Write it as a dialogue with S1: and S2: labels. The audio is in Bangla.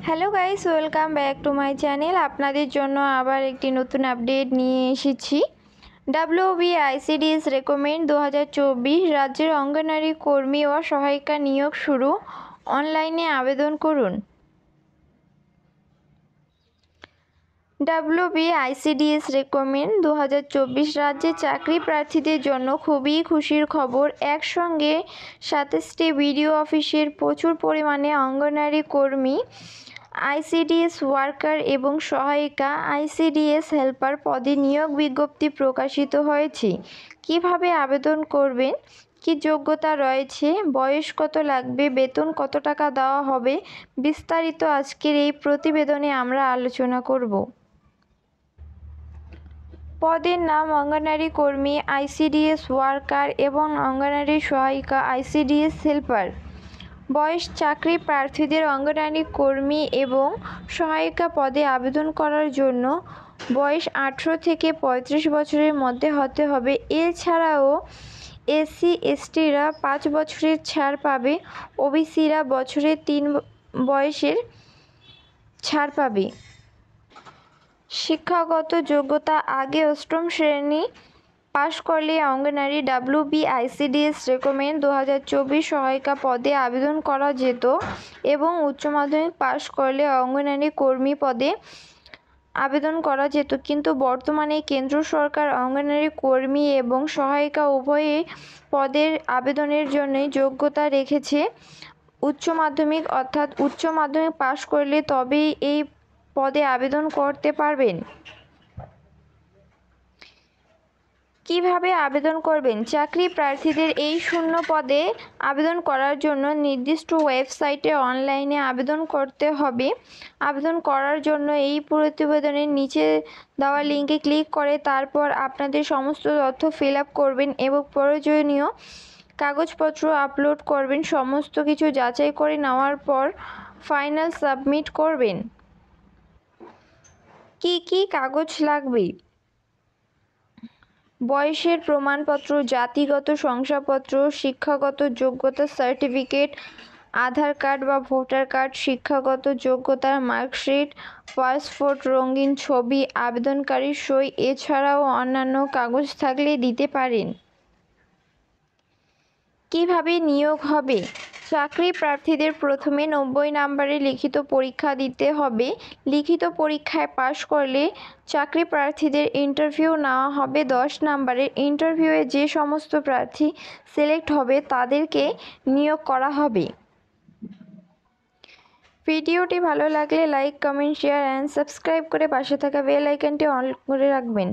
S1: Hello guys, welcome back to my channel. আপনাদের জন্য আবার একটি নতুন আপডেট নিয়ে এসেছি। WBICDS রেকমেন্ড 2024 রাজ্যের অঙ্গনারী কর্মী ও সহায়িকা নিয়োগ শুরু। অনলাইনে আবেদন করুন। WBICDS রেকমেন্ড 2024 রাজ্যে চাকরি প্রার্থীদের জন্য খুবই খুশির খবর। একসঙ্গে 27টি বিডিও অফিসের প্রচুর পরিমাণে অঙ্গনারী কর্মী, ICDS ওয়ার্কার এবং সহায়িকা ICDS হেল্পার পদে নিয়োগ বিজ্ঞপ্তি প্রকাশিত হয়েছে। কিভাবে আবেদন করবেন, কি যোগ্যতা রয়েছে, বয়স কত লাগবে, বেতন কত টাকা দেওয়া হবে, বিস্তারিত আজকের এই প্রতিবেদনে আমরা আলোচনা করব। পদের নাম অঙ্গনারী কর্মী, ICDS ওয়ার্কার এবং অঙ্গনারী সহায়িকা ICDS হেল্পার। বয়স, চাকরি প্রার্থীদের অঙ্গনারী কর্মী এবং সহায়িকা পদে আবেদন করার জন্য বয়স 18 থেকে 35 বছরের মধ্যে হতে হবে। এছাড়াও SC/STরা 5 বছরের ছাড় পাবে, OBCরা বছরে 3 বয়সের ছাড় পাবে। শিক্ষাগত যোগ্যতা, আগে অষ্টম শ্রেণী পাশ করলে অঙ্গনারী WBICDS রেকমেন্ড 2024 সহায়িকা পদে আবেদন করা যেত এবং উচ্চ মাধ্যমিক পাশ করলে অঙ্গনারী কর্মী পদে আবেদন করা যেত, কিন্তু বর্তমানে কেন্দ্র সরকার অঙ্গনারী কর্মী এবং সহায়িকা উভয়ে পদের আবেদনের জন্যই যোগ্যতা রেখেছে উচ্চ মাধ্যমিক, অর্থাৎ উচ্চ মাধ্যমিক পাশ করলে তবেই এই পদে আবেদন করতে পারবেন। কিভাবে আবেদন করবেন? চাকরি প্রার্থীদের এই শূন্য পদে আবেদন করার জন্য নির্দিষ্ট ওয়েবসাইটে অনলাইনে আবেদন করতে হবে। আবেদন করার জন্য এই প্রতিবেদনের নিচে দেওয়া লিঙ্কে ক্লিক করে তারপর আপনাদের সমস্ত তথ্য ফিল আপ করবেন এবং প্রয়োজনীয় কাগজপত্র আপলোড করবেন। সমস্ত কিছু যাচাই করে নেওয়ার পর ফাইনাল সাবমিট করবেন। কি কি কাগজ লাগবে? বয়সের প্রমাণপত্র, জাতিগত শংসাপত্র, শিক্ষাগত যোগ্যতা সার্টিফিকেট, আধার কার্ড বা ভোটার কার্ড, শিক্ষাগত যোগ্যতার মার্কশিট, পাসপোর্ট, রঙিন ছবি, আবেদনকারীর সই, এছাড়াও অন্যান্য কাগজ থাকলে দিতে পারেন। কিভাবে নিয়োগ হবে? চাকরি প্রার্থীদের প্রথমে 90 নম্বরের লিখিত পরীক্ষা দিতে হবে। লিখিত পরীক্ষায় পাশ করলে চাকরি প্রার্থীদের ইন্টারভিউ নেওয়া হবে 10 নম্বরের। ইন্টারভিউয়ে যে সমস্ত প্রার্থী সিলেক্ট হবে তাদেরকে নিয়োগ করা হবে। ভিডিওটি ভালো লাগলে like, comment, share and subscribe করে পাশে থাকা বেল আইকনটি অন করে রাখবেন।